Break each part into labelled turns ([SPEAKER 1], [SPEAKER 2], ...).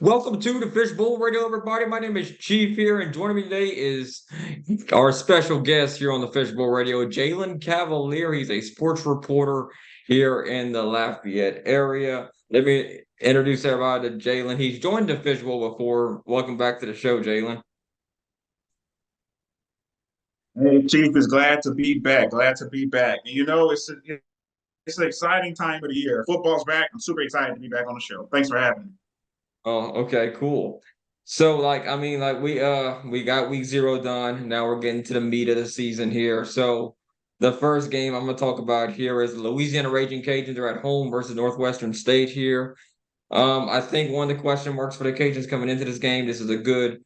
[SPEAKER 1] Welcome to the Fishbowl Radio, everybody. My name is Chief here, and joining me today is our special guest here on the Fishbowl Radio, Jalen Cavalier. He's a sports reporter here in the Lafayette area. Let me introduce everybody to Jalen. He's joined the Fishbowl before. Welcome back to the show, Jalen.
[SPEAKER 2] Hey, Chief is glad to be back. Glad to be back. And it's an exciting time of the year. Football's back. I'm super excited to be back on the show. Thanks for having me.
[SPEAKER 1] Oh, okay, cool. So, we got week 0 done. Now we're getting to the meat of the season here. So, the first game I'm gonna talk about here is the Louisiana Ragin Cajuns. They're at home versus Northwestern State here. I think one of the question marks for the Cajuns coming into this game. This is a good,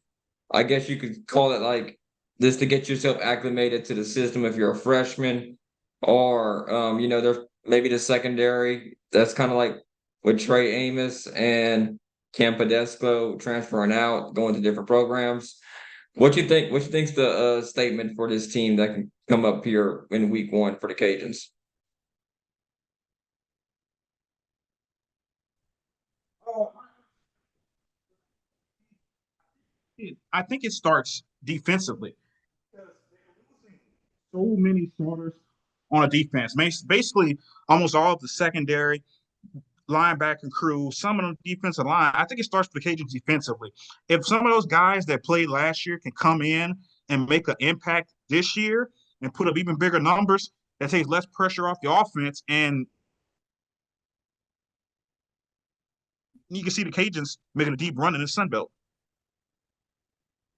[SPEAKER 1] I guess you could call it like this to get yourself acclimated to the system if you're a freshman, or there's maybe the secondary. That's kind of like with Trey Amos and Cam Podesco transferring out, going to different programs. What you think? What you think's the statement for this team that can come up here in week 1 for the Cajuns?
[SPEAKER 2] Oh, I think it starts defensively. Because they're losing so many starters on a defense. Basically, almost all of the secondary linebacker crew, some of the defensive line. I think it starts for the Cajuns defensively. If some of those guys that played last year can come in and make an impact this year and put up even bigger numbers, that takes less pressure off the offense, and you can see the Cajuns making a deep run in the Sun Belt.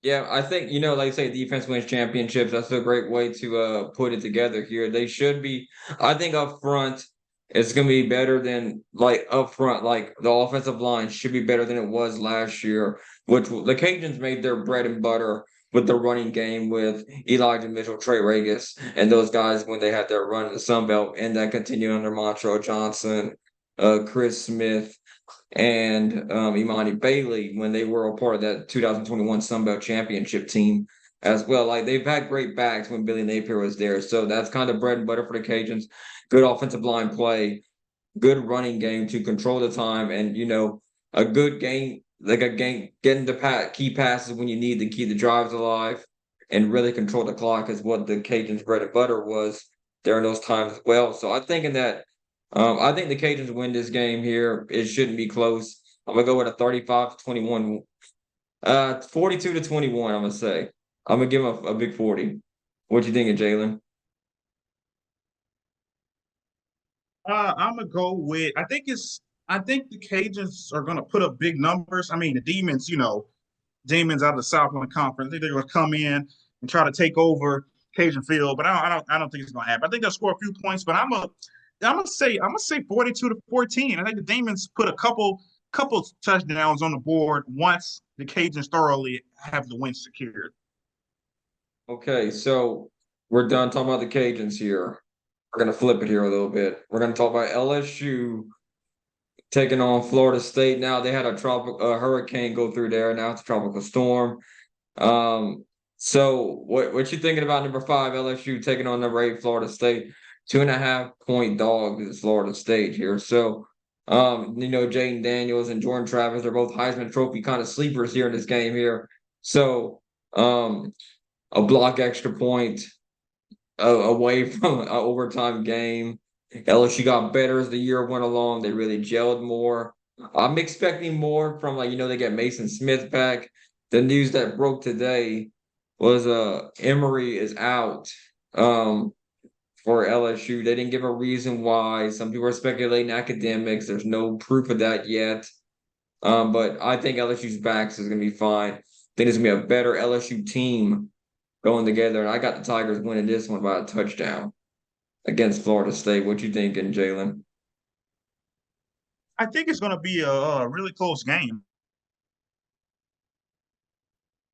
[SPEAKER 1] Yeah, I think, like I say, defense wins championships. That's a great way to put it together here. They should be, I think up front, it's gonna be better than like up front, like the offensive line should be better than it was last year, which the Cajuns made their bread and butter with the running game with Elijah Mitchell, Trey Regis, and those guys when they had their run in the Sun Belt, and that continued under Montrell Johnson, Chris Smith and Imani Bailey when they were a part of that 2021 Sun Belt Championship team as well. Like they've had great backs when Billy Napier was there. So that's kind of bread and butter for the Cajuns. Good offensive line play, good running game to control the time, and a good game, like a game getting the key passes when you need to keep the drives alive and really control the clock is what the Cajuns' bread and butter was during those times as well. So I think the Cajuns win this game here. It shouldn't be close. I'm gonna go with a 35-21, 42-21. I'm gonna say. I'm gonna give them a big 40. What you thinking, Jalen?
[SPEAKER 2] I'm gonna go with. I think the Cajuns are gonna put up big numbers. I mean, the Demons, Demons out of the Southland Conference. I think they're gonna come in and try to take over Cajun Field, but I don't think it's gonna happen. I think they'll score a few points, but I'm gonna say 42-14. I think the Demons put a couple touchdowns on the board once the Cajuns thoroughly have the win secured.
[SPEAKER 1] Okay, so we're done talking about the Cajuns here. We're gonna flip it here a little bit. We're gonna talk about LSU taking on Florida State. Now they had a tropical hurricane go through there. Now it's a tropical storm. So what you thinking about number 5 LSU taking on number 8 Florida State? 2.5-point dog is Florida State here. So Jaden Daniels and Jordan Travis, they're both Heisman Trophy kind of sleepers here in this game here. So a block extra point away from an overtime game. LSU got better as the year went along. They really gelled more. I'm expecting more from they get Mason Smith back. The news that broke today was Emory is out for LSU. They didn't give a reason why. Some people are speculating academics. There's no proof of that yet. But I think LSU's backs is gonna be fine. I think it's gonna be a better LSU team going together. And I got the Tigers winning this one by a touchdown against Florida State. What you thinking, Jalen?
[SPEAKER 2] I think it's gonna be a really close game.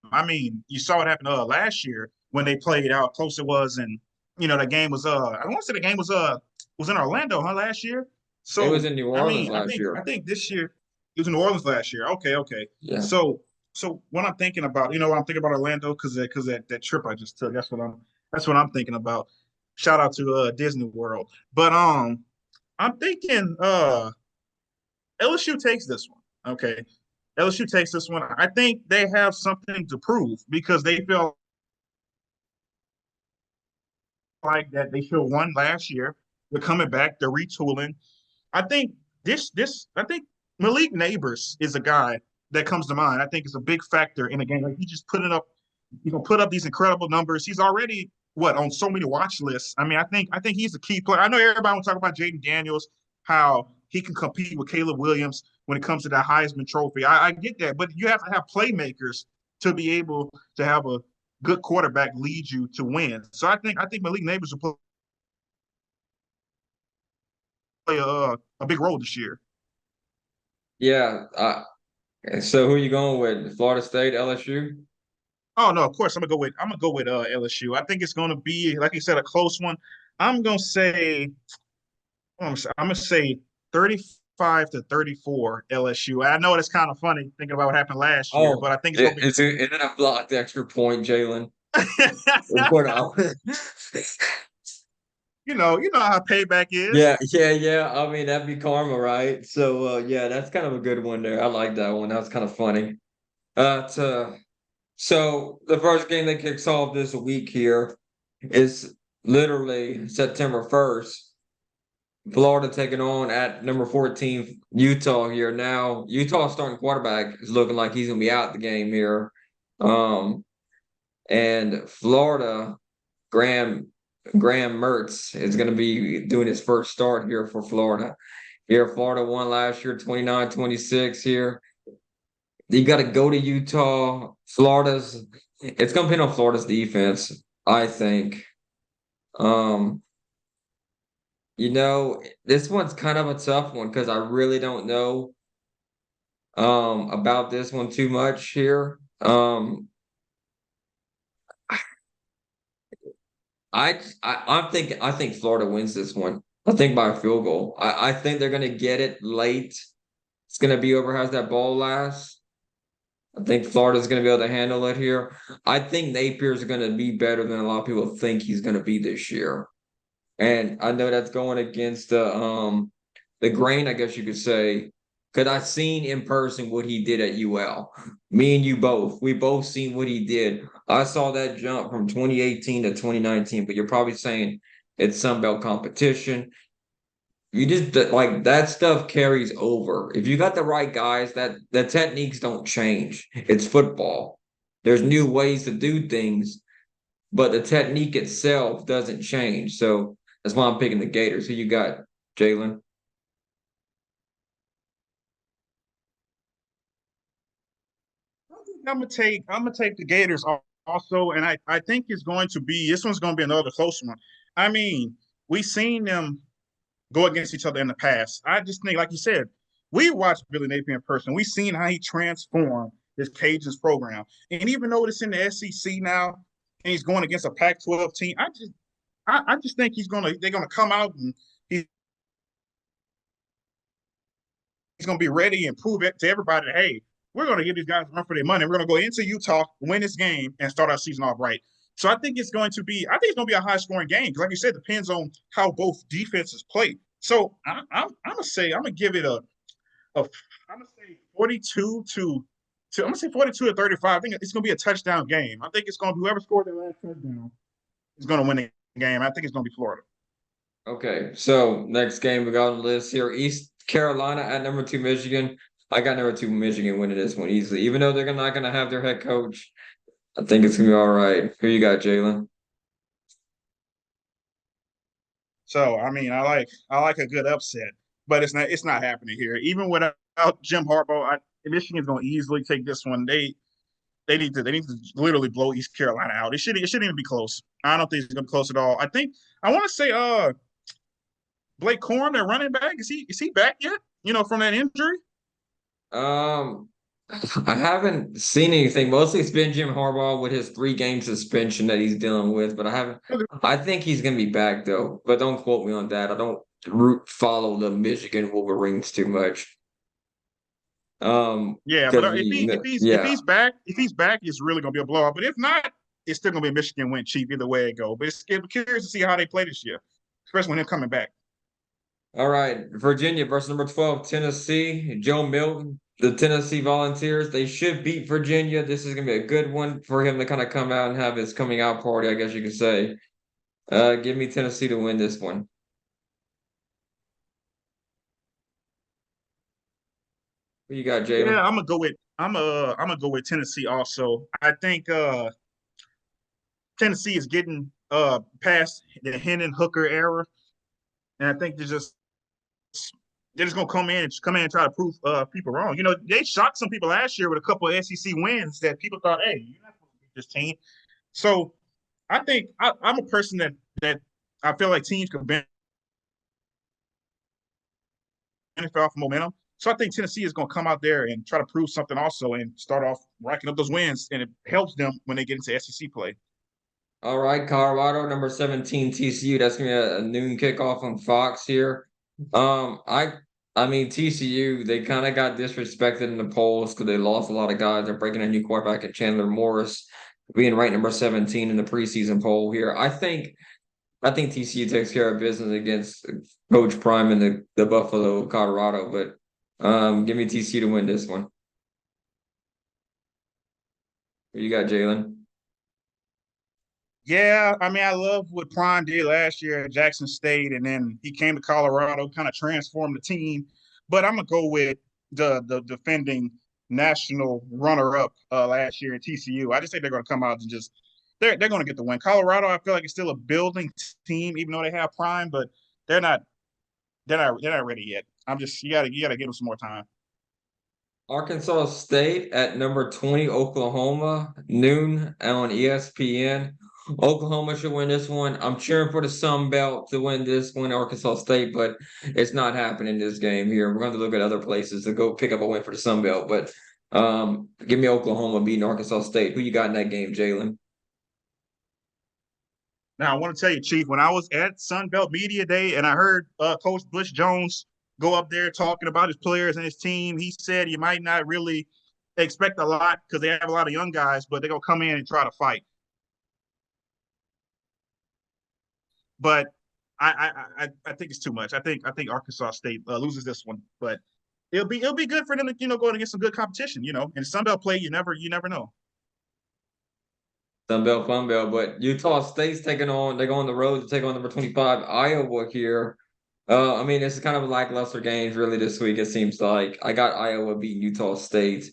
[SPEAKER 2] I mean, you saw what happened last year when they played how close it was, and the game was I want to say the game was in Orlando, huh, last year.
[SPEAKER 1] It was
[SPEAKER 2] So
[SPEAKER 1] in New
[SPEAKER 2] I
[SPEAKER 1] Orleans
[SPEAKER 2] mean,
[SPEAKER 1] last year.
[SPEAKER 2] I think this year it was in New Orleans last year. Okay, okay.
[SPEAKER 1] Yeah.
[SPEAKER 2] So what I'm thinking about, when I'm thinking about Orlando because that trip I just took. That's what I'm thinking about. Shout out to Disney World. But I'm thinking LSU takes this one. Okay. LSU takes this one. I think they have something to prove because they feel like that they should have won last year. They're coming back. They're retooling. I think I think Malik Neighbors is a guy that comes to mind. I think it's a big factor in the game. Like he just he's gonna put up these incredible numbers. He's already on so many watch lists. I mean, I think he's a key player. I know everybody will talk about Jaden Daniels, how he can compete with Caleb Williams when it comes to that Heisman Trophy. I get that, but you have to have playmakers to be able to have a good quarterback lead you to win. So I think Malik Neighbors will play a big role this year.
[SPEAKER 1] Yeah. So who are you going with? Florida State, LSU?
[SPEAKER 2] Oh no, of course I'm gonna go with LSU. I think it's gonna be, like you said, a close one. I'm gonna say I'm gonna say 35 to 34 LSU. I know it's kind of funny thinking about what happened last year,
[SPEAKER 1] Oh,
[SPEAKER 2] but I think it's gonna be.
[SPEAKER 1] is it a blocked extra point, Jalen?
[SPEAKER 2] You know how payback is.
[SPEAKER 1] Yeah. I mean, that'd be karma, right? So, yeah, that's kind of a good one there. I like that one. That was kind of funny. So the first game that kicks off this week here is literally September 1st. Florida taking on at number 14 Utah here. Now, Utah starting quarterback is looking like he's gonna be out the game here. Um, and Florida, Graham Mertz is gonna be doing his first start here for Florida. Here, Florida won last year 29-26 here. You got to go to Utah. It's going to depend on Florida's defense, I think. Um, this one's kind of a tough one because I really don't know about this one too much here. I think Florida wins this one. I think by a field goal. I think they're going to get it late. It's going to be over has that ball last. I think Florida's going to be able to handle it here. I think Napier's going to be better than a lot of people think he's going to be this year. And I know that's going against the grain, I guess you could say, because I've seen in person what he did at UL. Me and you both. We both seen what he did. I saw that jump from 2018 to 2019, but you're probably saying it's Sun Belt competition. You just like that stuff carries over. If you got the right guys, that the techniques don't change. It's football. There's new ways to do things, but the technique itself doesn't change. So that's why I'm picking the Gators. Who you got, Jalen?
[SPEAKER 2] I'm gonna take the Gators also, and I think it's going to be this one's going to be another close one. I mean, we've seen them go against each other in the past. I just think, like you said, we watched Billy Napier in person. We've seen how he transformed his Cajuns program, and even though it's in the SEC now, and he's going against a Pac-12 team, I just think they're gonna come out and he's going to be ready and prove it to everybody that, hey, we're going to give these guys a run for their money. We're going to go into Utah, win this game, and start our season off right. So I think it's going to be a high scoring game because, like you said, it depends on how both defenses play. So I'm gonna give it I'm gonna say 42 to 35. I think it's gonna be a touchdown game. I think it's gonna be whoever scored the last touchdown is gonna win the game. I think it's gonna be Florida.
[SPEAKER 1] Okay, so next game we got on the list here: East Carolina at number 2 Michigan. I got number 2 Michigan winning this one easily, even though they're not gonna have their head coach. I think it's gonna be all right. Who you got, Jalen?
[SPEAKER 2] So I mean, I like a good upset, but it's not happening here. Even without Jim Harbaugh, Michigan's going to easily take this one. They need to literally blow East Carolina out. It shouldn't even be close. I don't think it's going to be close at all. I want to say Blake Corum, their running back, is he back yet? You know, from that injury.
[SPEAKER 1] Um, I haven't seen anything. Mostly it's been Jim Harbaugh with his 3-game suspension that he's dealing with, but I haven't. I think he's gonna be back though, but don't quote me on that. I don't follow the Michigan Wolverines too much.
[SPEAKER 2] Yeah, but
[SPEAKER 1] Because
[SPEAKER 2] if
[SPEAKER 1] yeah.
[SPEAKER 2] he's back, it's really going to be a blowout. But if not, it's still going to be a Michigan win cheap either way it go. But I'm curious to see how they play this year, especially when him coming back.
[SPEAKER 1] All right, Virginia versus number 12, Tennessee. Joe Milton. the Tennessee Volunteers. They should beat Virginia. This is gonna be a good one for him to kind of come out and have his coming out party, I guess you could say. Give me Tennessee to win this one. Who you got,
[SPEAKER 2] Yeah,
[SPEAKER 1] Jalen?
[SPEAKER 2] I'm gonna go with Tennessee also. I think Tennessee is getting past the Hendon Hooker era, and I think they're just gonna come in and try to prove people wrong. You know, they shocked some people last year with a couple of SEC wins that people thought, hey, you're not gonna beat this team. So I think I'm a person that I feel like teams can benefit off momentum. So I think Tennessee is going to come out there and try to prove something also and start off racking up those wins, and it helps them when they get into SEC play.
[SPEAKER 1] All right, Colorado, number 17, TCU. That's gonna be a noon kickoff on Fox here. I mean TCU, they kind of got disrespected in the polls because they lost a lot of guys. They're breaking a new quarterback at Chandler Morris, being ranked number 17 in the preseason poll here. I think TCU takes care of business against Coach Prime and the Buffalo, Colorado, but give me TCU to win this one. Who you got, Jalen?
[SPEAKER 2] Yeah, I mean, I love what Prime did last year at Jackson State, and then he came to Colorado, kind of transformed the team. But I'm gonna go with the defending national runner-up last year at TCU. I just think they're gonna come out and just they're gonna get the win. Colorado, I feel like it's still a building team, even though they have Prime, but they're not they're not ready yet. I'm just you gotta give them some more time.
[SPEAKER 1] Arkansas State at number 20, Oklahoma, noon on ESPN. Oklahoma should win this one. I'm cheering for the Sun Belt to win this one, Arkansas State, but it's not happening this game here. We're going to look at other places to go pick up a win for the Sun Belt, but give me Oklahoma beating Arkansas State. Who you got in that game, Jalen?
[SPEAKER 2] Now, I want to tell you, Chief, when I was at Sun Belt Media Day and I heard Coach Bush Jones go up there talking about his players and his team, he said you might not really expect a lot because they have a lot of young guys, but they're going to come in and try to fight. But I think it's too much. I think Arkansas State loses this one, but it'll be good for them to going against some good competition. And Sun Belt play, you never know.
[SPEAKER 1] Sun Belt, Fun Belt, but Utah State's they go on the road to take on number 25, Iowa here. I mean, it's kind of a lackluster games really this week, it seems like. I got Iowa beating Utah State.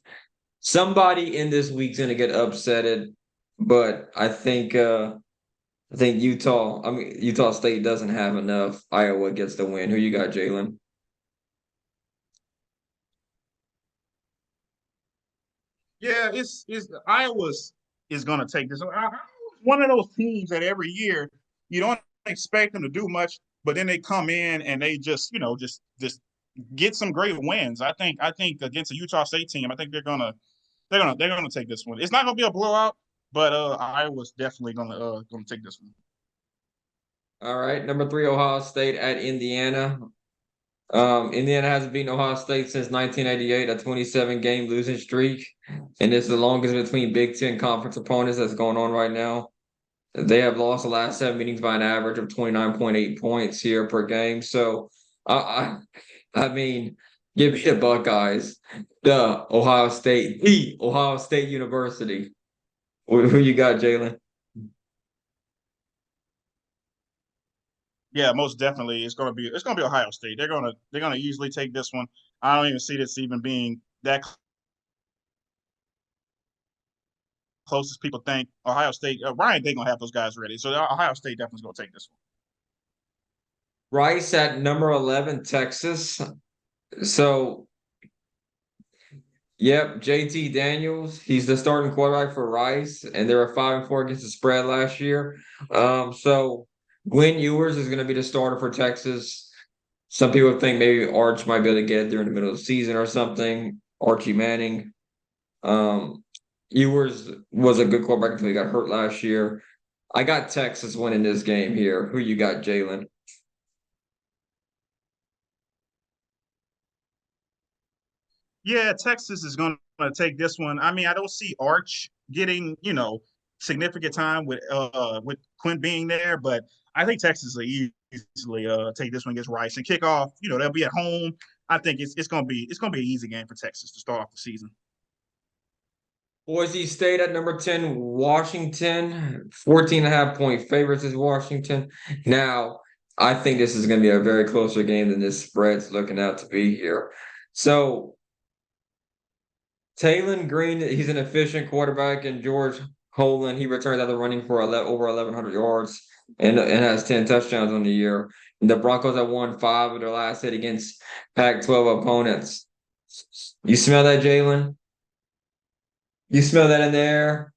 [SPEAKER 1] Somebody in this week's gonna get upsetted, but I think Utah State doesn't have enough. Iowa gets the win. Who you got, Jalen?
[SPEAKER 2] Yeah, it's Iowa's is going to take this. One of those teams that every year you don't expect them to do much, but then they come in and they just get some great wins. I think against a Utah State team, I think they're gonna take this one. It's not gonna be a blowout, but Iowa's definitely gonna take this one.
[SPEAKER 1] All right, number 3, Ohio State at Indiana. Indiana hasn't beaten Ohio State since 1988, a 27-game losing streak, and it's the longest between Big Ten conference opponents that's going on right now. They have lost the last 7 meetings by an average of 29.8 points here per game. So, I mean, give me the Buckeyes, the Ohio State University. Who you got, Jalen?
[SPEAKER 2] Yeah, most definitely. It's gonna be Ohio State. They're gonna usually take this one. I don't even see this even being that close as people think. Ohio State, Ryan, they gonna have those guys ready. So Ohio State definitely is gonna take this one.
[SPEAKER 1] Rice at number 11, Texas. So, yep, JT Daniels. He's the starting quarterback for Rice, and they were 5-4 against the spread last year. So Glenn Ewers is going to be the starter for Texas. Some people think maybe Arch might be able to get it during the middle of the season or something. Archie Manning. Um, Ewers was a good quarterback until he got hurt last year. I got Texas winning this game here. Who you got, Jalen?
[SPEAKER 2] Yeah, Texas is going to take this one. I mean, I don't see Arch getting significant time with Quinn being there, but I think Texas will easily take this one against Rice and kick off. They'll be at home. I think it's gonna be an easy game for Texas to start off the season.
[SPEAKER 1] Boise State at number 10, Washington, 14.5 point favorites is Washington. Now, I think this is going to be a very closer game than this spread's looking out to be here. So, Taylon Green, he's an efficient quarterback, and George Holland, he returns out of the running for over 1,100 yards and has 10 touchdowns on the year. And the Broncos have won 5 of their last 8 against Pac-12 opponents. You smell that, Jalen? You smell that in there?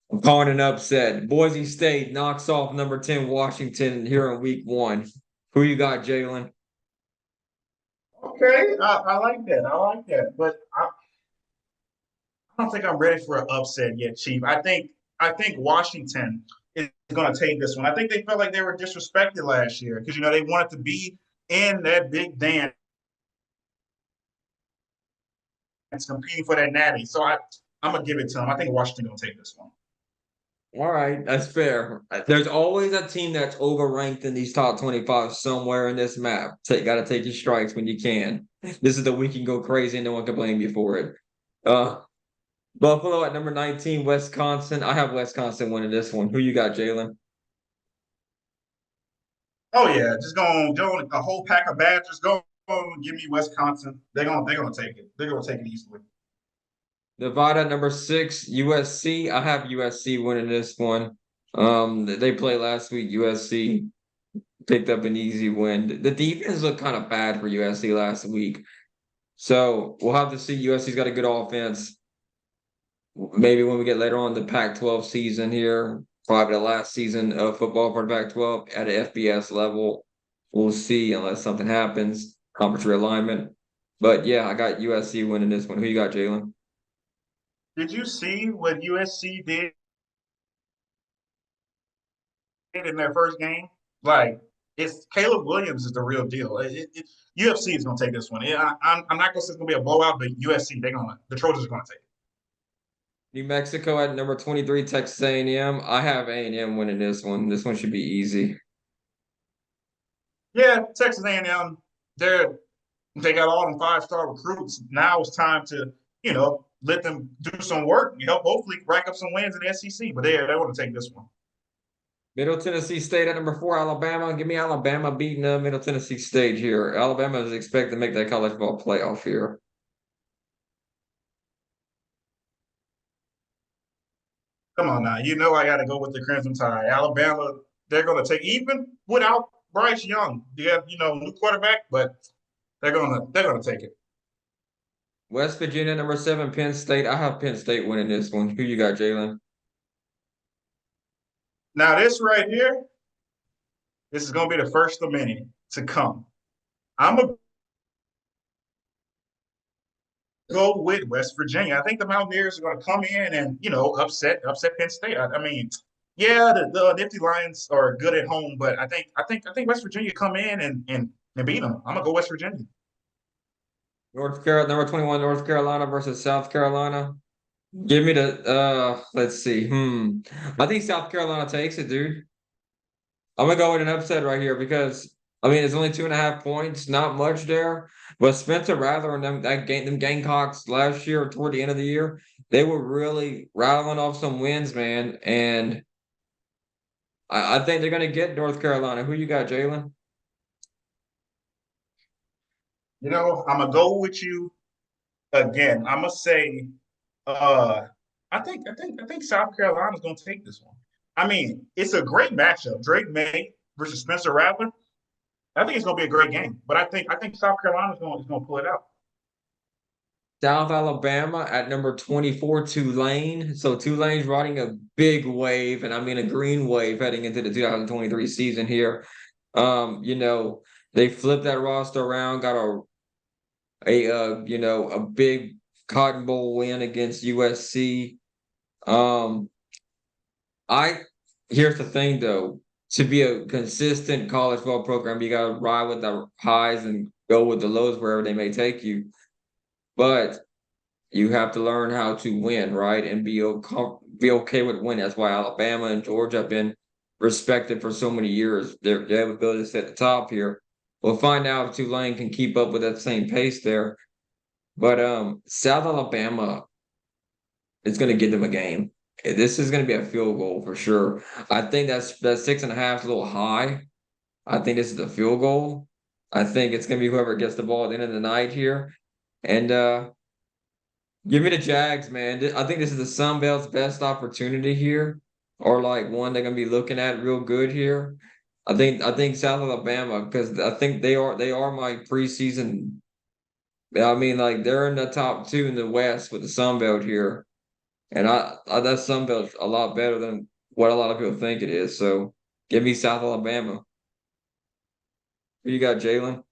[SPEAKER 1] I'm calling an upset. Boise State knocks off number 10 Washington here in week 1. Who you got, Jalen?
[SPEAKER 2] Okay, I like that. I like that, but I don't think I'm ready for an upset yet, Chief. I think Washington is going to take this one. I think they felt like they were disrespected last year because they wanted to be in that big dance competing for that natty. So I'm gonna give it to them. I think Washington gonna take this one.
[SPEAKER 1] All right, that's fair. There's always a team that's overranked in these top 25 somewhere in this map. Got to take your strikes when you can. This is the week you can go crazy and no one can blame you for it. Buffalo at number 19, Wisconsin. I have Wisconsin winning this one. Who you got, Jalen?
[SPEAKER 2] Oh yeah, just going a whole pack of Badgers. Go give me Wisconsin. They're gonna take it. They're gonna take it easily.
[SPEAKER 1] Nevada at number 6, USC. I have USC winning this one. They played last week. USC picked up an easy win. The defense looked kind of bad for USC last week. So we'll have to see. USC's got a good offense. Maybe when we get later on the Pac-12 season here, probably the last season of football for the Pac-12 at an FBS level. We'll see unless something happens, conference realignment. But yeah, I got USC winning this one. Who you got, Jalen?
[SPEAKER 2] Did you see what USC did in their first game? Like, it's Caleb Williams is the real deal. UFC is gonna take this one. I'm not gonna say it's gonna be a blowout, but USC the Trojans are gonna take it.
[SPEAKER 1] New Mexico at number 23, Texas A&M. I have A&M winning this one. This one should be easy.
[SPEAKER 2] Yeah, Texas A&M. They got all them 5-star recruits. Now it's time to let them do some work. Hopefully rack up some wins in the SEC. But they want to take this one.
[SPEAKER 1] Middle Tennessee State at number 4, Alabama. Give me Alabama beating Middle Tennessee State here. Alabama is expected to make that college football playoff here.
[SPEAKER 2] Come on now. I got to go with the Crimson Tide. Alabama, they're going to take, even without Bryce Young. They have, new quarterback, but they're gonna take it.
[SPEAKER 1] West Virginia, number 7, Penn State. I have Penn State winning this one. Who you got, Jalen?
[SPEAKER 2] Now, this right here, this is going to be the first of many to come. I'm going to go with West Virginia. I think the Mountaineers are going to come in and, upset Penn State. I mean, yeah, the Nifty Lions are good at home, but I think West Virginia come in and beat them. I'm going to go West Virginia.
[SPEAKER 1] North Carolina, number 21, North Carolina versus South Carolina. Give me let's see. I think South Carolina takes it, dude. I'm gonna go with an upset right here because it's only 2.5 points, not much there. But Spencer Rattler and them Gamecocks last year, toward the end of the year, they were really rattling off some wins, man. And I think they're gonna get North Carolina. Who you got, Jalen?
[SPEAKER 2] I'm gonna go with you again. I'm gonna say, I think South Carolina's gonna take this one. It's a great matchup. Drake May versus Spencer Rattler. I think it's gonna be a great game. But I think South Carolina's gonna pull it out.
[SPEAKER 1] South Alabama at number 24, Tulane. So Tulane's riding a big wave, and a green wave heading into the 2023 season here. They flipped that roster around, got a big Cotton Bowl win against USC. Here's the thing though, to be a consistent college football program, you gotta ride with the highs and go with the lows wherever they may take you. But you have to learn how to win, right? And be okay with winning. That's why Alabama and Georgia have been respected for so many years. They have ability to sit at the top here. we'll find out if Tulane can keep up with that same pace there. But South Alabama is going to give them a game. This is going to be a field goal for sure. I think that 6.5 is a little high. I think this is a field goal. I think it's going to be whoever gets the ball at the end of the night here. And give me the Jags, man. I think this is the Sun Belt's best opportunity here, or like one they're going to be looking at real good here. I think South Alabama, because I think they are my preseason. I mean, like they're in the top two in the West with the Sun Belt here. And that Sun Belt's a lot better than what a lot of people think it is. So give me South Alabama. Who you got, Jalen?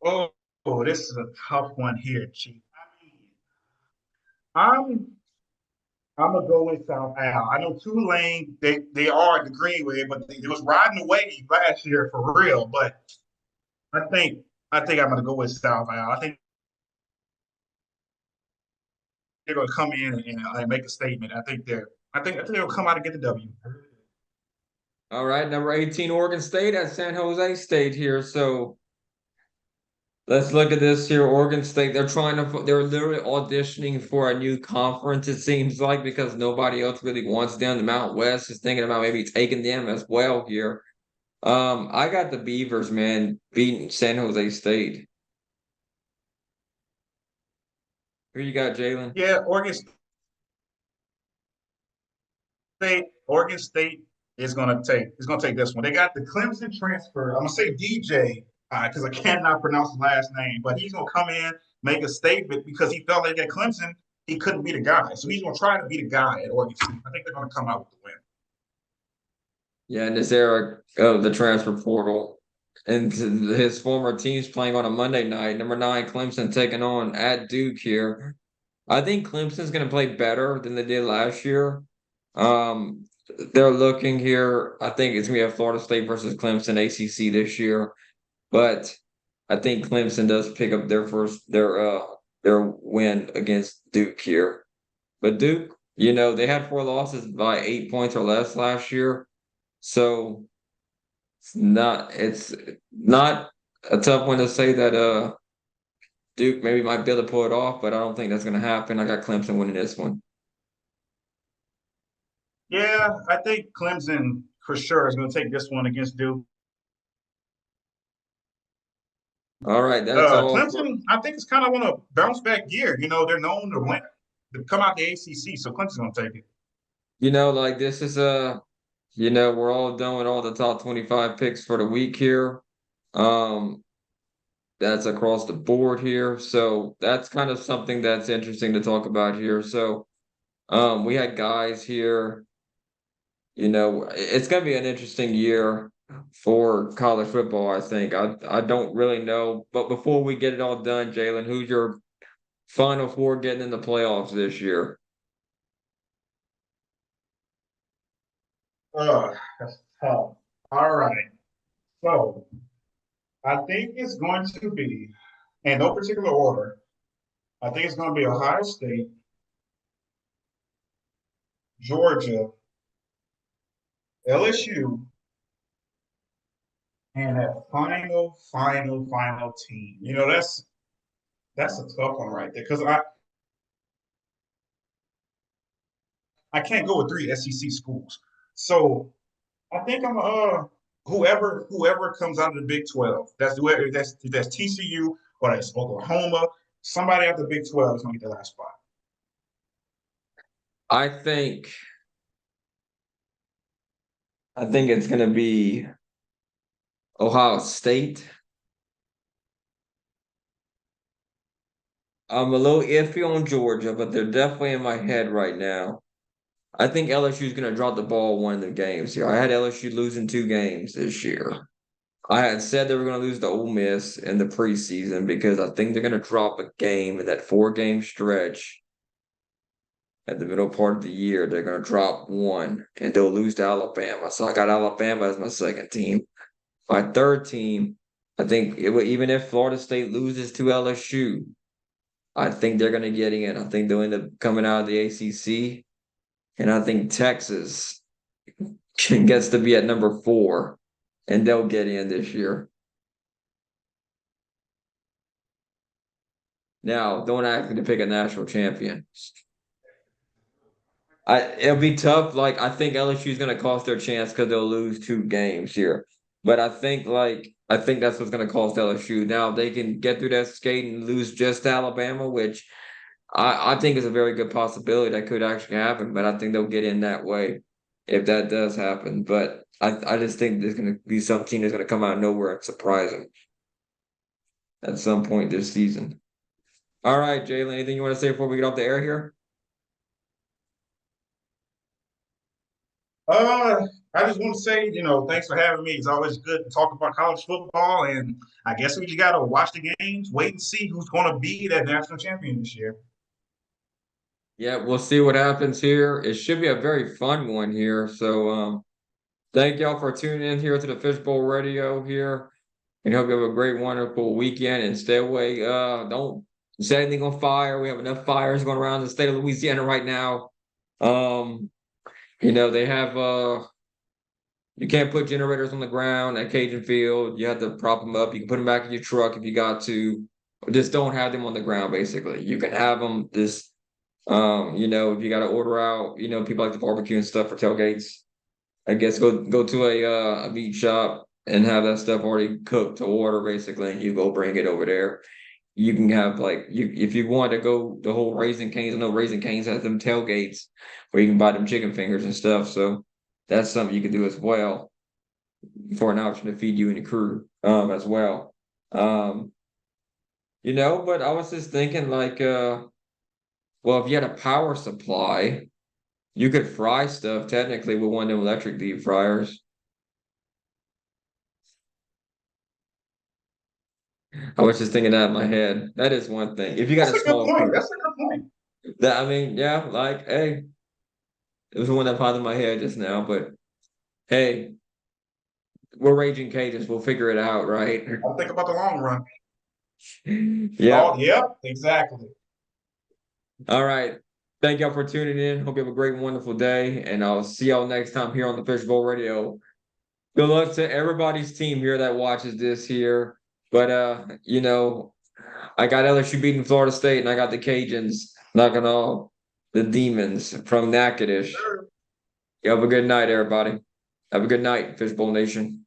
[SPEAKER 2] Oh, this is a tough one here, Chief. I'm I'm gonna go with South Al. I know Tulane, they are the Greenway, but they was riding the wave last year for real. But I think I think I'm gonna go with South Al. I think they're gonna come in and make a statement. I think they'll come out and get the W.
[SPEAKER 1] All right, number 18, Oregon State at San Jose State here. So let's look at this here. Oregon State, they're literally auditioning for a new conference, it seems like, because nobody else really wants them. The Mountain West is thinking about maybe taking them as well here. I got the Beavers, man, beating San Jose State. Who you got, Jalen?
[SPEAKER 2] Yeah, Oregon State is gonna take this one. They got the Clemson transfer. I'm gonna say DJ because I cannot pronounce his last name, but he's gonna come in, make a statement because he felt like at Clemson he couldn't be the guy, so he's gonna try to be the guy at Oregon State. I think they're gonna come out with the win.
[SPEAKER 1] Yeah, in this era of the transfer portal. And his former team's playing on a Monday night. Number 9, Clemson taking on at Duke here. I think Clemson's going to play better than they did last year. Um, they're looking here. I think it's going to be a Florida State versus Clemson ACC this year, but I think Clemson does pick up their win against Duke here. But Duke, they had 4 losses by 8 points or less last year, so it's not a tough one to say that Duke maybe might be able to pull it off, but I don't think that's going to happen. I got Clemson winning this one.
[SPEAKER 2] Yeah, I think Clemson for sure is gonna take this one against Duke.
[SPEAKER 1] All right, that's all.
[SPEAKER 2] Clemson, I think it's kind of on a bounce back year. They're known to win, to come out the ACC, so Clemson's gonna take it.
[SPEAKER 1] Like this is we're all done with all the top 25 picks for the week here. Um, that's across the board here. So that's kind of something that's interesting to talk about here. So we had guys here, it's gonna be an interesting year for college football, I think. I don't really know. But before we get it all done, Jalen, who's your Final Four getting in the playoffs this year?
[SPEAKER 2] That's tough. All right. So I think it's going to be, in no particular order, I think it's going to be Ohio State, Georgia, LSU, and that final team. That's a tough one right there because I can't go with 3 SEC schools. So I think I'm whoever comes out of the Big 12. That's TCU or that's Oklahoma. Somebody out of the Big 12 is gonna get the last spot.
[SPEAKER 1] I think I think it's gonna be Ohio State. I'm a little iffy on Georgia, but they're definitely in my head right now. I think LSU is going to drop the ball one of the games here. I had LSU losing 2 games this year. I had said they were going to lose to Ole Miss in the preseason because I think they're going to drop a game in that 4-game stretch at the middle part of the year. They're going to drop one and they'll lose to Alabama. So I got Alabama as my second team. My third team, I think even if Florida State loses to LSU, I think they're going to get in. I think they'll end up coming out of the ACC. And I think Texas gets to be at number 4, and they'll get in this year. Now, don't ask me to pick a national champion. It'll be tough. Like I think LSU is going to cost their chance because they'll lose 2 games here. But I think that's what's going to cost LSU. Now they can get through that skate and lose just to Alabama, which I think is a very good possibility that could actually happen. But I think they'll get in that way if that does happen. But I just think there's going to be some team that's going to come out of nowhere and surprise them at some point this season. All right, Jalen, anything you want to say before we get off the air here?
[SPEAKER 2] I just want to say, thanks for having me. It's always good to talk about college football, and I guess we just got to watch the games, wait and see who's going to be that national champion this year.
[SPEAKER 1] Yeah, we'll see what happens here. It should be a very fun one here. So thank y'all for tuning in here to the Fishbowl Radio here. And hope you have a great, wonderful weekend and stay away. Don't set anything on fire. We have enough fires going around the state of Louisiana right now. They have you can't put generators on the ground at Cajun Field. You have to prop them up. You can put them back in your truck if you got to. Just don't have them on the ground, basically. You can have them just if you got to order out, people like to barbecue and stuff for tailgates. I guess go to a meat shop and have that stuff already cooked to order, basically, and you go bring it over there. You can have if you want to go the whole Raising Cane's. I know Raising Cane's has them tailgates where you can buy them chicken fingers and stuff. So that's something you can do as well for an option to feed you and your crew as well. But I was just thinking well, if you had a power supply, you could fry stuff technically with one of them electric deep fryers. I was just thinking that in my head. That is one thing. If you got
[SPEAKER 2] That's
[SPEAKER 1] a
[SPEAKER 2] a good
[SPEAKER 1] small
[SPEAKER 2] point.
[SPEAKER 1] crew,
[SPEAKER 2] That's a good point.
[SPEAKER 1] yeah, hey, it was the one that popped in my head just now. But hey, we're Raging Cajuns. We'll figure it out, right?
[SPEAKER 2] I'll think about the long run.
[SPEAKER 1] Yeah.
[SPEAKER 2] Oh, yep, exactly.
[SPEAKER 1] All right. Thank y'all for tuning in. Hope you have a great, wonderful day. And I'll see y'all next time here on the Fishbowl Radio. Good luck to everybody's team here that watches this here. But I got LSU beating Florida State, and I got the Cajuns knocking off the Demons from Natchitoches. You have a good night, everybody. Have a good night, Fishbowl Nation.